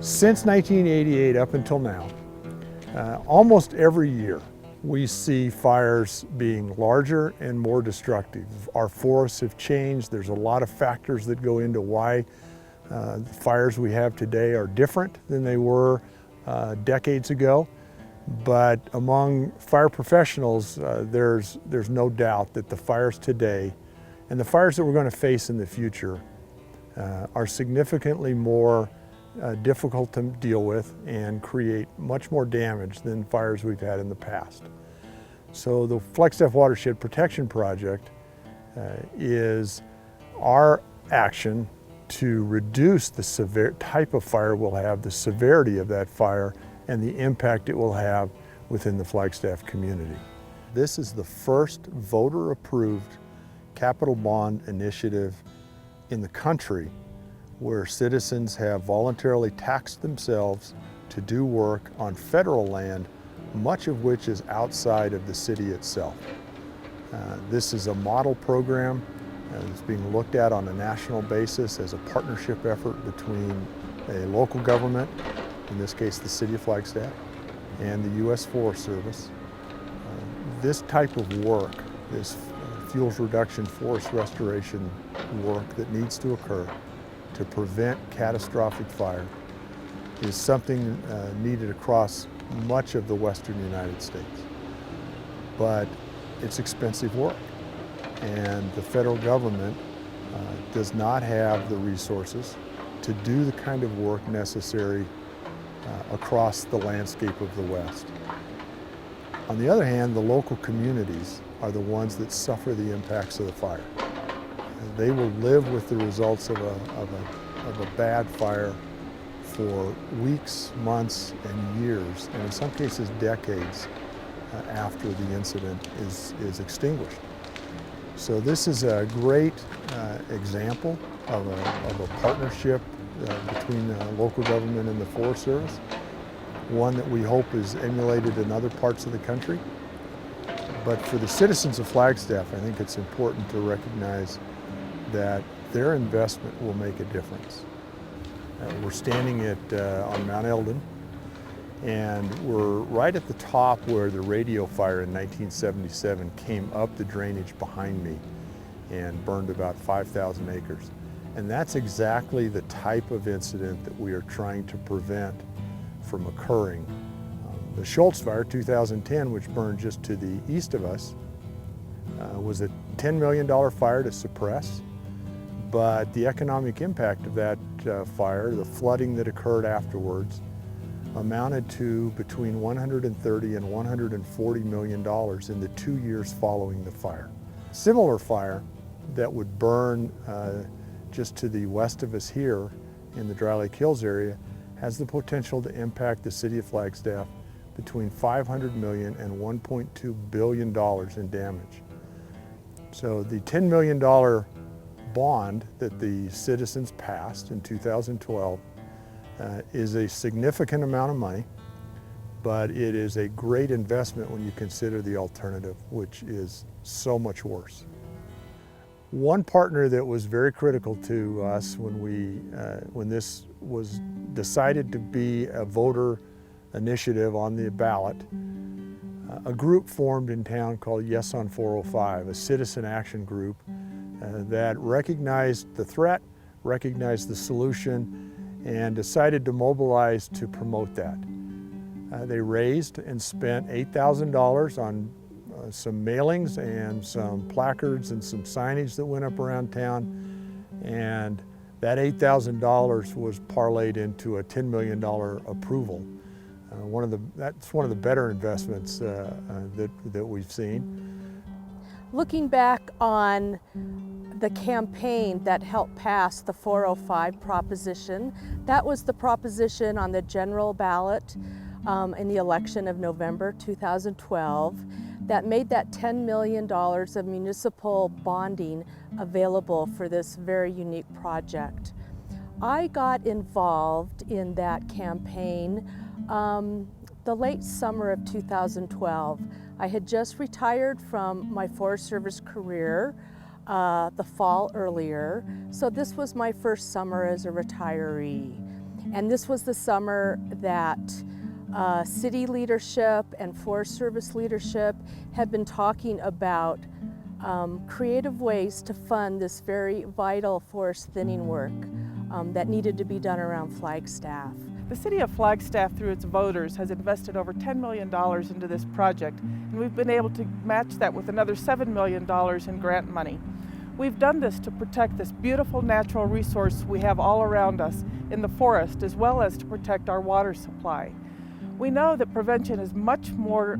Since 1988 up until now, almost every year we see fires being larger and more destructive. Our forests have changed. There's a lot of factors that go into why the fires we have today are different than they were decades ago. But among fire professionals, there's no doubt that the fires today and the fires that we're going to face in the future are significantly more difficult to deal with and create much more damage than fires we've had in the past. So the Flagstaff Watershed Protection Project is our action to reduce the type of fire we'll have, the severity of that fire, and the impact it will have within the Flagstaff community. This is the first voter-approved capital bond initiative in the country where citizens have voluntarily taxed themselves to do work on federal land, much of which is outside of the city itself. This is a model program that's being looked at on a national basis as a partnership effort between a local government, in this case the City of Flagstaff, and the U.S. Forest Service. This type of work, this fuels reduction, forest restoration work that needs to occur to prevent catastrophic fire is something needed across much of the western United States. But it's expensive work, and the federal government does not have the resources to do the kind of work necessary across the landscape of the West. On the other hand, the local communities are the ones that suffer the impacts of the fire. They will live with the results of a bad fire for weeks, months, and years, and in some cases decades after the incident is extinguished. So this is a great example of a partnership between the local government and the Forest Service, one that we hope is emulated in other parts of the country. But for the citizens of Flagstaff, I think it's important to recognize that their investment will make a difference. We're standing on Mount Eldon, and we're right at the top where the radio fire in 1977 came up the drainage behind me and burned about 5,000 acres. And that's exactly the type of incident that we are trying to prevent from occurring. The Schultz Fire 2010, which burned just to the east of us, was a $10 million fire to suppress, but the economic impact of that fire, the flooding that occurred afterwards, amounted to between $130 and $140 million in the 2 years following the fire. Similar fire that would burn just to the west of us here in the Dry Lake Hills area has the potential to impact the city of Flagstaff between $500 million and $1.2 billion in damage. So the $10 million bond that the citizens passed in 2012 is a significant amount of money, but it is a great investment when you consider the alternative, which is so much worse. One partner that was very critical to us when this was decided to be a voter initiative on the ballot, a group formed in town called Yes on 405, a citizen action group that recognized the threat, recognized the solution, and decided to mobilize to promote that. They raised and spent $8,000 on some mailings and some placards and some signage that went up around town, and that $8,000 was parlayed into a $10 million approval. That's one of the better investments that we've seen. Looking back on the campaign that helped pass the 405 proposition, that was the proposition on the general ballot in the election of November 2012 that made that $10 million of municipal bonding available for this very unique project. I got involved in that campaign the late summer of 2012. I had just retired from my Forest Service career the fall earlier, so this was my first summer as a retiree. And this was the summer that city leadership and Forest Service leadership had been talking about creative ways to fund this very vital forest thinning work that needed to be done around Flagstaff. The City of Flagstaff, through its voters, has invested over $10 million into this project, and we've been able to match that with another $7 million in grant money. We've done this to protect this beautiful natural resource we have all around us in the forest, as well as to protect our water supply. We know that prevention is much more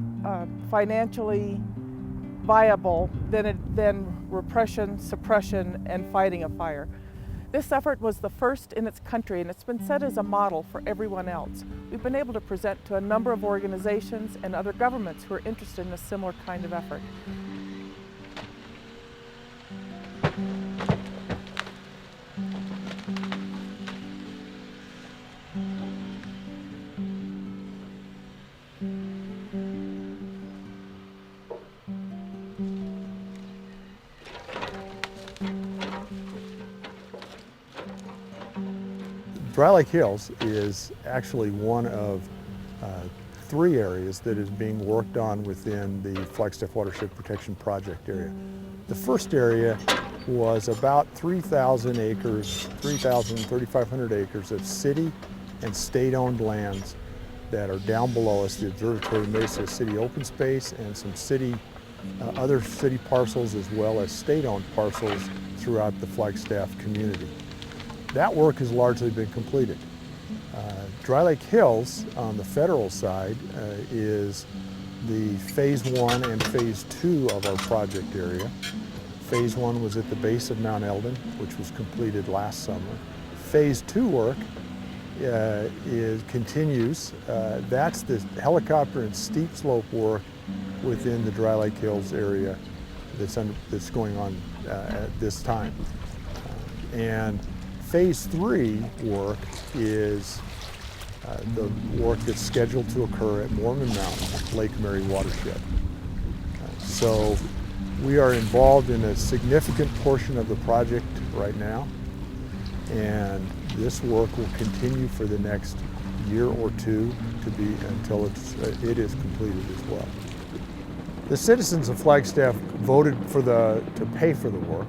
financially viable than repression, suppression, and fighting a fire. This effort was the first in its country, and it's been set as a model for everyone else. We've been able to present to a number of organizations and other governments who are interested in a similar kind of effort. Dry Lake Hills is actually one of 3 areas that is being worked on within the Flagstaff Watershed Protection Project area. The first area was about 3,000 acres, 3,500 acres of city and state-owned lands that are down below us, the Observatory Mesa City Open Space, and some other city parcels as well as state-owned parcels throughout the Flagstaff community. That work has largely been completed. Dry Lake Hills on the federal side is the Phase 1 and Phase 2 of our project area. Phase 1 was at the base of Mount Eldon, which was completed last summer. Phase 2 work continues. That's the helicopter and steep slope work within the Dry Lake Hills area that's going on at this time. And Phase 3 work is the work that's scheduled to occur at Mormon Mountain, Lake Mary Watershed. So we are involved in a significant portion of the project right now, and this work will continue for the next year or two until it is completed as well. The citizens of Flagstaff voted to pay for the work.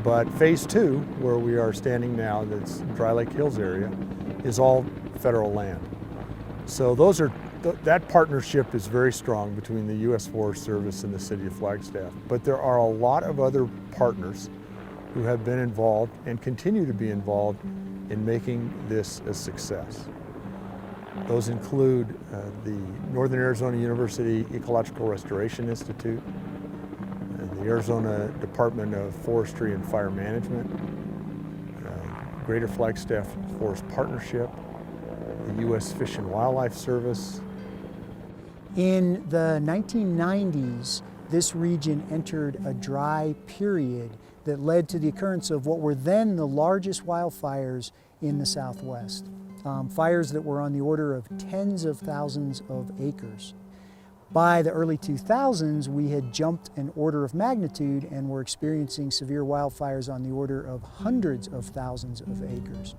But Phase 2, where we are standing now, that's Dry Lake Hills area, is all federal land. So that partnership is very strong between the U.S. Forest Service and the City of Flagstaff. But there are a lot of other partners who have been involved and continue to be involved in making this a success. Those include the Northern Arizona University Ecological Restoration Institute, the Arizona Department of Forestry and Fire Management, Greater Flagstaff Forest Partnership, the U.S. Fish and Wildlife Service. In the 1990s, this region entered a dry period that led to the occurrence of what were then the largest wildfires in the Southwest. Fires that were on the order of tens of thousands of acres. By the early 2000s, we had jumped an order of magnitude and were experiencing severe wildfires on the order of hundreds of thousands of acres.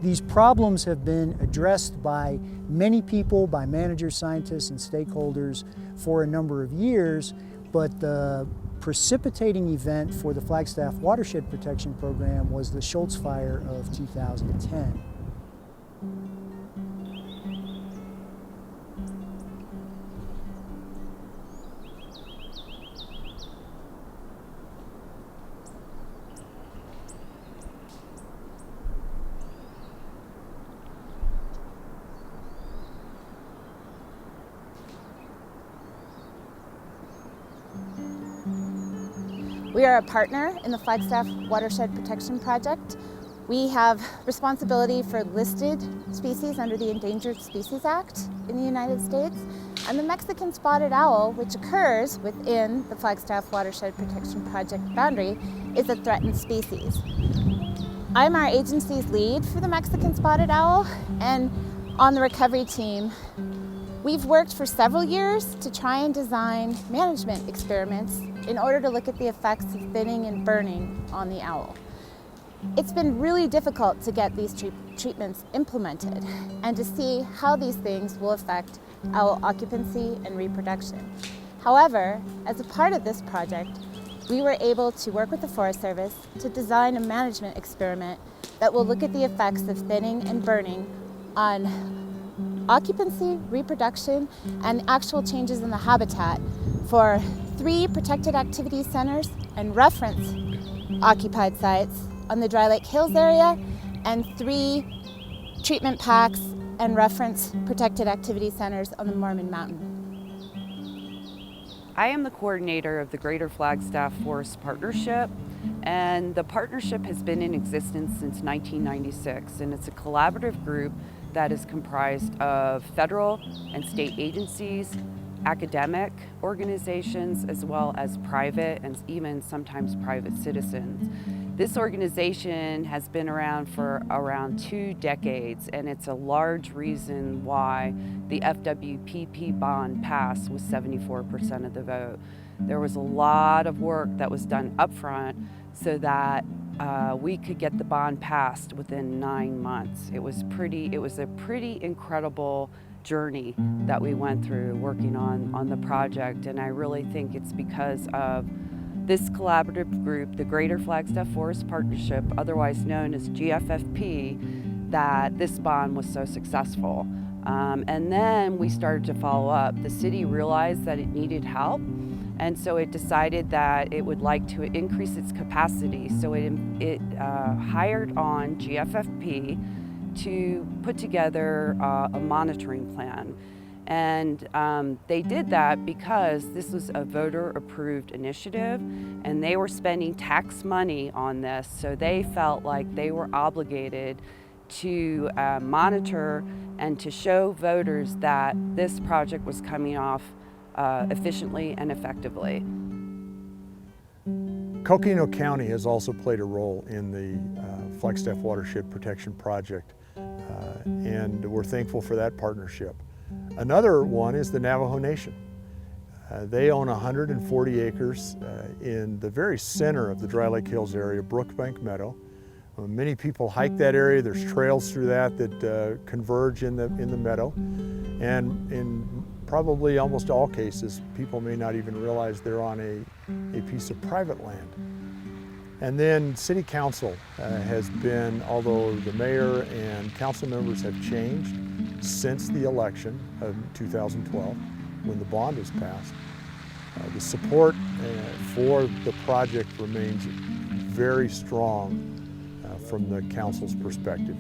These problems have been addressed by many people, by managers, scientists, and stakeholders for a number of years, but the precipitating event for the Flagstaff Watershed Protection Program was the Schultz Fire of 2010. We are a partner in the Flagstaff Watershed Protection Project. We have responsibility for listed species under the Endangered Species Act in the United States, and the Mexican spotted owl, which occurs within the Flagstaff Watershed Protection Project boundary, is a threatened species. I'm our agency's lead for the Mexican spotted owl, and on the recovery team, we've worked for several years to try and design management experiments in order to look at the effects of thinning and burning on the owl. It's been really difficult to get these treatments implemented and to see how these things will affect owl occupancy and reproduction. However, as a part of this project, we were able to work with the Forest Service to design a management experiment that will look at the effects of thinning and burning on occupancy, reproduction, and actual changes in the habitat for 3 protected activity centers and reference occupied sites on the Dry Lake Hills area and 3 treatment packs and reference protected activity centers on the Mormon Mountain. I am the coordinator of the Greater Flagstaff Forest Partnership, and the partnership has been in existence since 1996, and it's a collaborative group that is comprised of federal and state agencies, academic organizations, as well as private and even sometimes private citizens. This organization has been around for around 2 decades, and it's a large reason why the FWPP bond passed with 74% of the vote. There was a lot of work that was done up front so that we could get the bond passed within 9 months. It was a pretty incredible journey that we went through working on the project, and I really think it's because of this collaborative group, the Greater Flagstaff Forest Partnership, otherwise known as GFFP, that this bond was so successful. And then we started to follow up. The city realized that it needed help, and so it decided that it would like to increase its capacity. So it hired on GFFP to put together a monitoring plan. And they did that because this was a voter-approved initiative, and they were spending tax money on this, so they felt like they were obligated to monitor and to show voters that this project was coming off efficiently and effectively. Coconino County has also played a role in the Flagstaff Watershed Protection Project, and we're thankful for that partnership. Another one is the Navajo Nation. They own 140 acres in the very center of the Dry Lake Hills area, Brookbank Meadow. Many people hike that area. There's trails through that converge in the meadow. And in probably almost all cases, people may not even realize they're on a piece of private land. And then City Council has been, although the mayor and council members have changed since the election of 2012, when the bond was passed, the support for the project remains very strong from the council's perspective.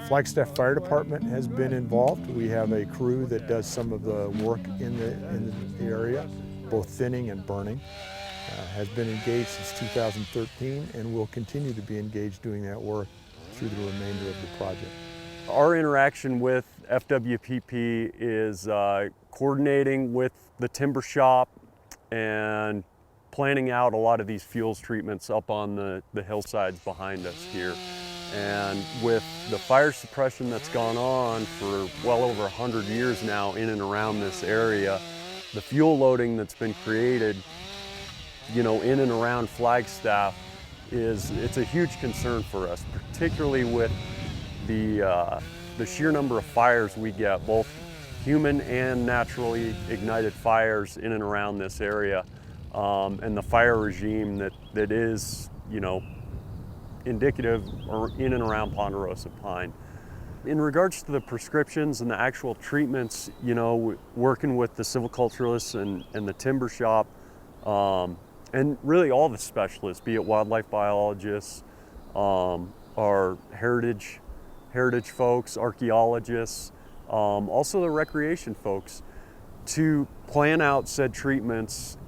Flagstaff Fire Department has been involved. We have a crew that does some of the work in the area, both thinning and burning. Has been engaged since 2013 and will continue to be engaged doing that work through the remainder of the project. Our interaction with FWPP is coordinating with the timber shop and planning out a lot of these fuels treatments up on the hillsides behind us here. And with the fire suppression that's gone on for well over 100 years now in and around this area, the fuel loading that's been created, in and around Flagstaff it's a huge concern for us, particularly with the sheer number of fires we get, both human and naturally ignited fires in and around this area, and the fire regime that is, indicative or in and around Ponderosa Pine. In regards to the prescriptions and the actual treatments, working with the silviculturists and the timber shop, and really all the specialists, be it wildlife biologists, our heritage folks, archaeologists, also the recreation folks, to plan out said treatments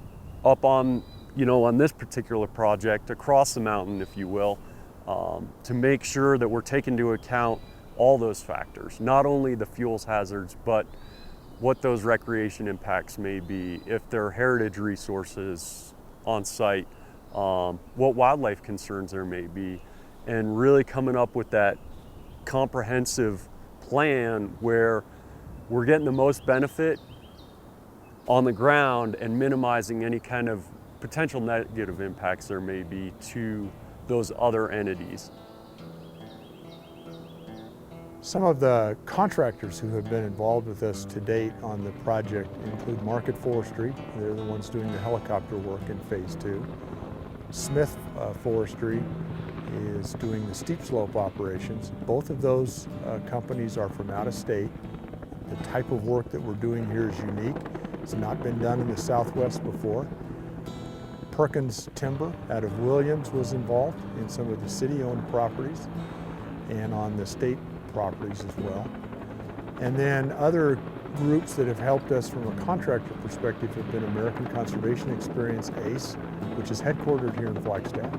up on this particular project, across the mountain, if you will, to make sure that we're taking into account all those factors, not only the fuels hazards, but what those recreation impacts may be, if there are heritage resources on site, what wildlife concerns there may be, and really coming up with that comprehensive plan where we're getting the most benefit on the ground and minimizing any kind of potential negative impacts there may be to those other entities. Some of the contractors who have been involved with us to date on the project include Market Forestry. They're the ones doing the helicopter work in Phase 2. Smith Forestry is doing the steep slope operations. Both of those companies are from out of state. The type of work that we're doing here is unique. It's not been done in the Southwest before. Perkins Timber out of Williams was involved in some of the city-owned properties and on the state properties as well. And then other groups that have helped us from a contractor perspective have been American Conservation Experience, ACE, which is headquartered here in Flagstaff,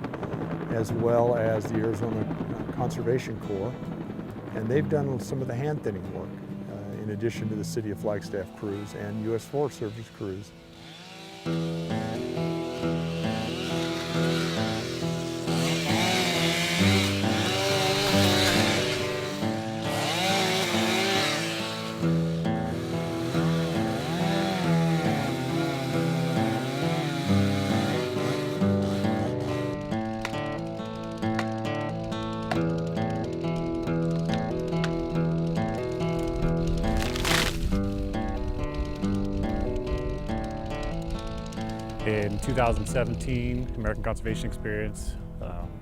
as well as the Arizona Conservation Corps. And they've done some of the hand thinning work, in addition to the City of Flagstaff crews and U.S. Forest Service crews. In 2017, American Conservation Experience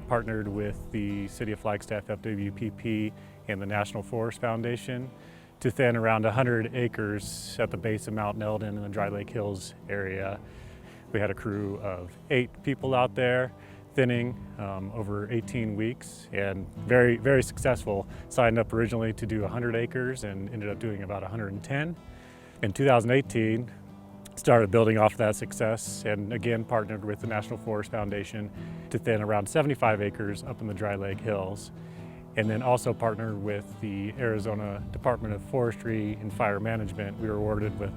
partnered with the City of Flagstaff FWPP and the National Forest Foundation to thin around 100 acres at the base of Mount Eldon in the Dry Lake Hills area. We had a crew of 8 people out there thinning over 18 weeks and very, very successful. Signed up originally to do 100 acres and ended up doing about 110. In 2018, started building off of that success and again partnered with the National Forest Foundation to thin around 75 acres up in the Dry Lake Hills. And then also partnered with the Arizona Department of Forestry and Fire Management. We were awarded with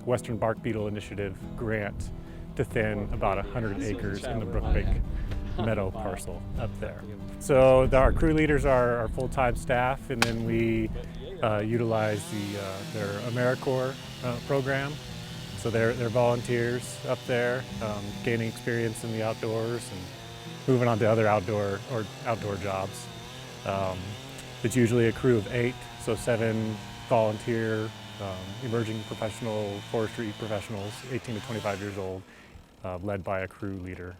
Western Bark Beetle Initiative grant to thin about 100 acres in the Brookbank Meadow parcel up there. So our crew leaders are our full-time staff, and then we utilize their AmeriCorps program. So they're volunteers up there, gaining experience in the outdoors and moving on to other outdoor jobs. It's usually a crew of 8, so 7 volunteer, emerging professional forestry professionals, 18 to 25 years old, led by a crew leader.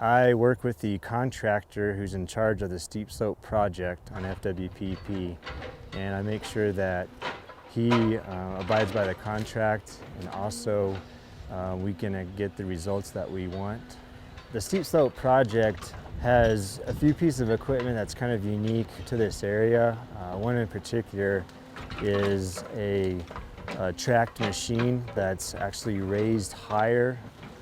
I work with the contractor who's in charge of the steep slope project on FWPP, and I make sure that he abides by the contract, and also we can get the results that we want. The steep slope project has a few pieces of equipment that's kind of unique to this area. One in particular is a tracked machine that's actually raised higher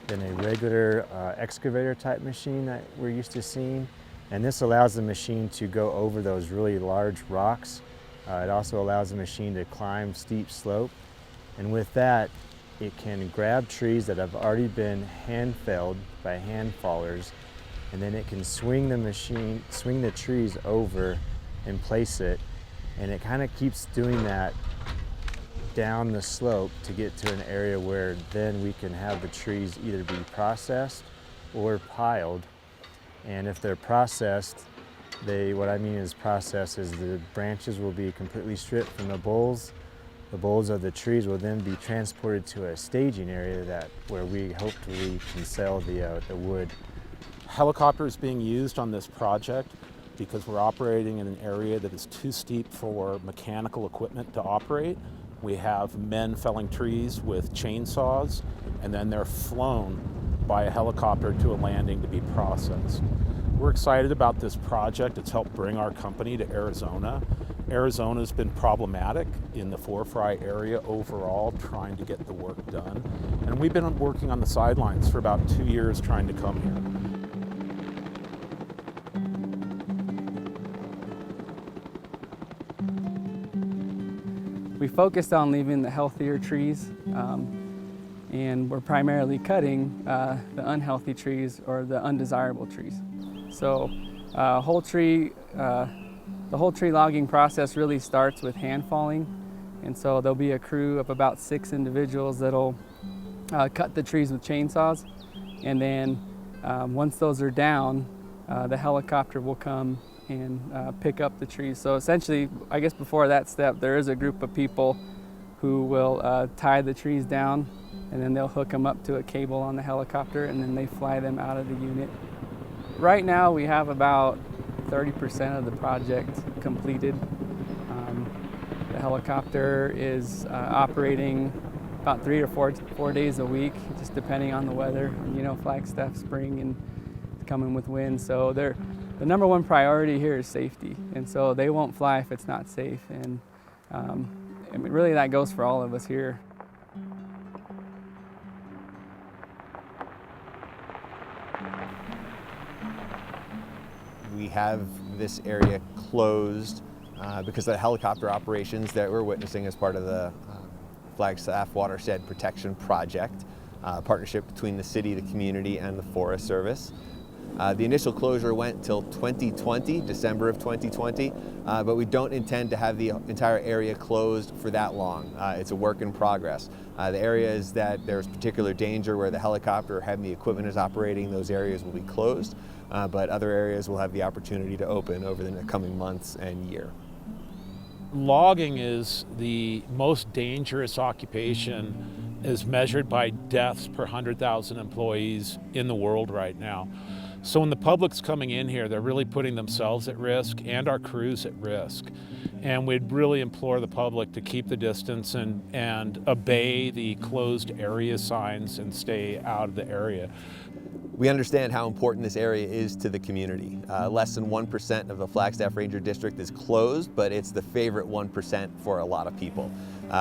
than a regular excavator type machine that we're used to seeing. And this allows the machine to go over those really large rocks. It also allows the machine to climb steep slope. And with that, it can grab trees that have already been hand felled by hand fallers, and then it can swing the trees over and place it. And it kind of keeps doing that down the slope to get to an area where then we can have the trees either be processed or piled. And if they're processed, what I mean is processed is the branches will be completely stripped from the boles. The boles of the trees will then be transported to a staging area where we hopefully can sell the wood. Helicopter is being used on this project because we're operating in an area that is too steep for mechanical equipment to operate. We have men felling trees with chainsaws, and then they're flown by a helicopter to a landing to be processed. We're excited about this project. It's helped bring our company to Arizona. Arizona's been problematic in the Fry area overall, trying to get the work done. And we've been working on the sidelines for about 2 years trying to come here. We focused on leaving the healthier trees, and we're primarily cutting the unhealthy trees or the undesirable trees. So the whole tree logging process really starts with hand falling, and so there'll be a crew of about 6 individuals that'll cut the trees with chainsaws, and then once those are down, the helicopter will come and pick up the trees. So essentially, I guess before that step, there is a group of people who will tie the trees down, and then they'll hook them up to a cable on the helicopter, and then they fly them out of the unit. Right now, we have about 30% of the project completed. The helicopter is operating about 3 or 4 days a week, just depending on the weather. You know, Flagstaff spring and coming with wind, so the number one priority here is safety, and so they won't fly if it's not safe. And I mean, really, that goes for all of us here. We have this area closed because of the helicopter operations that we're witnessing as part of the Flagstaff Watershed Protection Project, partnership between the city, the community, and the Forest Service. The initial closure went till 2020, December of 2020, but we don't intend to have the entire area closed for that long. It's a work in progress. The areas that there's particular danger where the helicopter or heavy equipment is operating, those areas will be closed, but other areas will have the opportunity to open over the coming months and year. Logging is the most dangerous occupation as measured by deaths per 100,000 employees in the world right now. So when the public's coming in here, they're really putting themselves at risk and our crews at risk. And we'd really implore the public to keep the distance and obey the closed area signs and stay out of the area. We understand how important this area is to the community. Less than 1% of the Flagstaff Ranger District is closed, but it's the favorite 1% for a lot of people.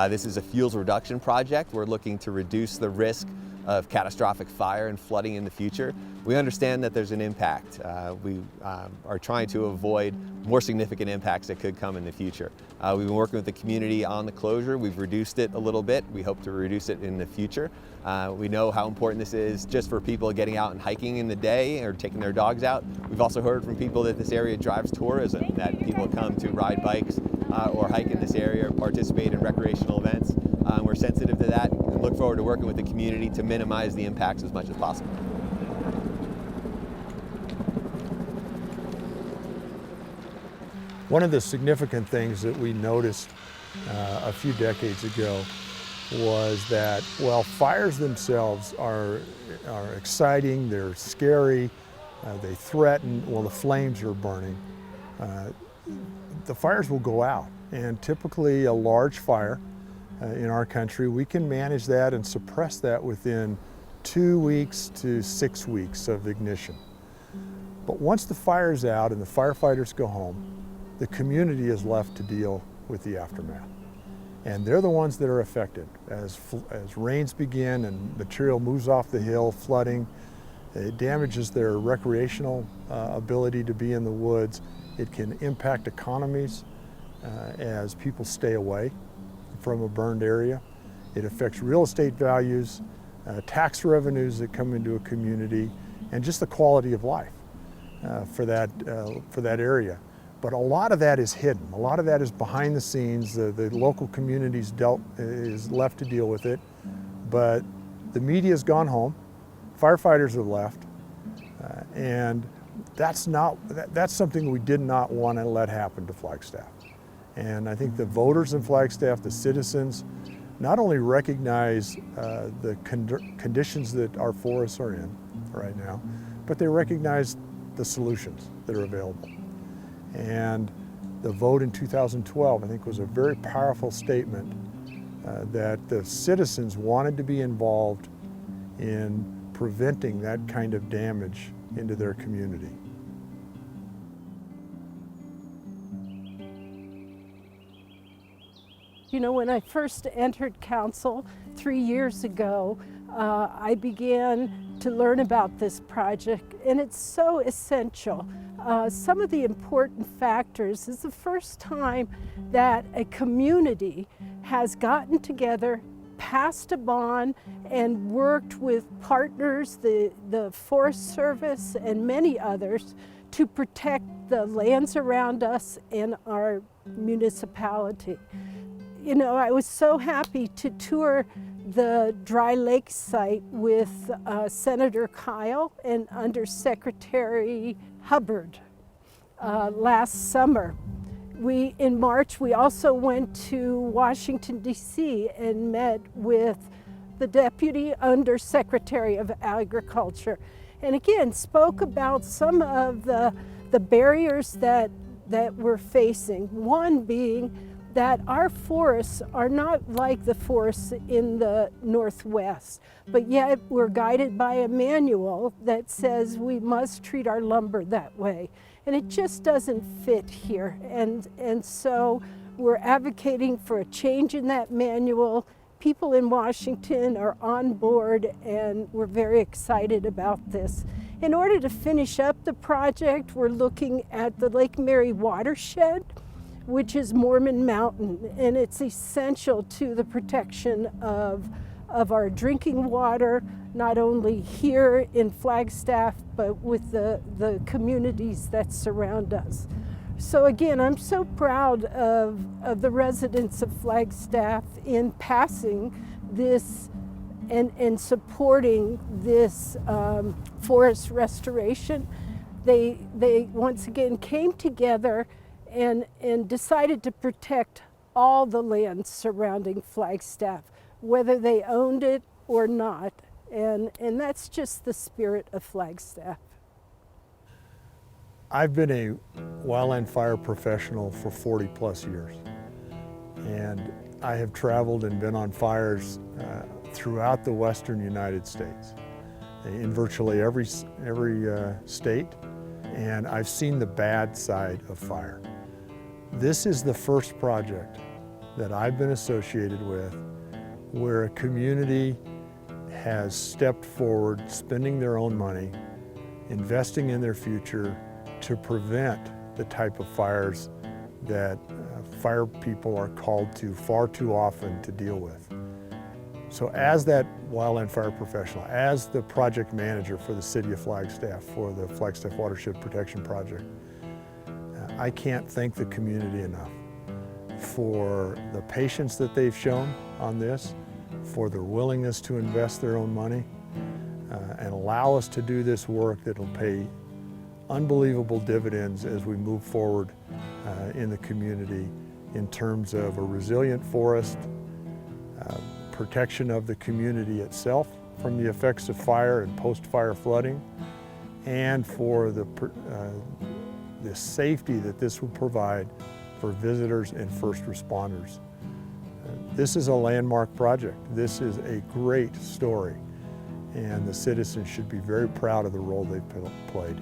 This is a fuels reduction project. We're looking to reduce the risk of catastrophic fire and flooding in the future. We understand that there's an impact. We are trying to avoid more significant impacts that could come in the future. We've been working with the community on the closure. We've reduced it a little bit. We hope to reduce it in the future. We know how important this is just for people getting out and hiking in the day or taking their dogs out. We've also heard from people that this area drives tourism, that people come to ride bikes or hike in this area or participate in recreational events. We're sensitive to that and look forward to working with the community to minimize the impacts as much as possible. One of the significant things that we noticed a few decades ago was that while fires themselves are exciting, they're scary, they threaten, well, the flames are burning, the fires will go out. And typically a large fire in our country, we can manage that and suppress that within 2 weeks to 6 weeks of ignition. But once the fire's out and the firefighters go home, the community is left to deal with the aftermath. And they're the ones that are affected. As rains begin and material moves off the hill, flooding, it damages their recreational ability to be in the woods. It can impact economies as people stay away from a burned area. It affects real estate values, tax revenues that come into a community, and just the quality of life for that area. But a lot of that is hidden. A lot of that is behind the scenes. The local communities is left to deal with it. But the media's gone home. Firefighters are left. And that's something we did not want to let happen to Flagstaff. And I think the voters in Flagstaff, the citizens, not only recognize the conditions that our forests are in right now, but they recognize the solutions that are available. And the vote in 2012, I think, was a very powerful statement that the citizens wanted to be involved in preventing that kind of damage into their community. You know, when I first entered council 3 years ago, I began to learn about this project, and it's so essential. Some of the important factors is the first time that a community has gotten together, passed a bond, and worked with partners, the Forest Service and many others, to protect the lands around us and our municipality. You know, I was so happy to tour the Dry Lake site with Senator Kyle and Undersecretary Hubbard. last summer. In March, we also went to Washington, D.C. and met with the Deputy Undersecretary of Agriculture, and again spoke about some of the barriers that we're facing. One being that our forests are not like the forests in the Northwest, but yet we're guided by a manual that says we must treat our lumber that way. And it just doesn't fit here. And so we're advocating for a change in that manual. People in Washington are on board, and we're very excited about this. In order to finish up the project, we're looking at the Lake Mary Watershed, which is Mormon Mountain, and it's essential to the protection of our drinking water, not only here in Flagstaff, but with the communities that surround us. So again, I'm so proud of the residents of Flagstaff in passing this and supporting this forest restoration. They once again came together and decided to protect all the land surrounding Flagstaff, whether they owned it or not. And that's just the spirit of Flagstaff. I've been a wildland fire professional for 40 plus years. And I have traveled and been on fires throughout the western United States, in virtually every state. And I've seen the bad side of fire. This is the first project that I've been associated with where a community has stepped forward, spending their own money, investing in their future to prevent the type of fires that fire people are called to far too often to deal with. So as that wildland fire professional, as the project manager for the City of Flagstaff, for the Flagstaff Watershed Protection Project, I can't thank the community enough for the patience that they've shown on this, for their willingness to invest their own money, and allow us to do this work that will pay unbelievable dividends as we move forward in the community in terms of a resilient forest, protection of the community itself from the effects of fire and post-fire flooding, and for the safety that this will provide for visitors and first responders. This is a landmark project. This is a great story, and the citizens should be very proud of the role they've played.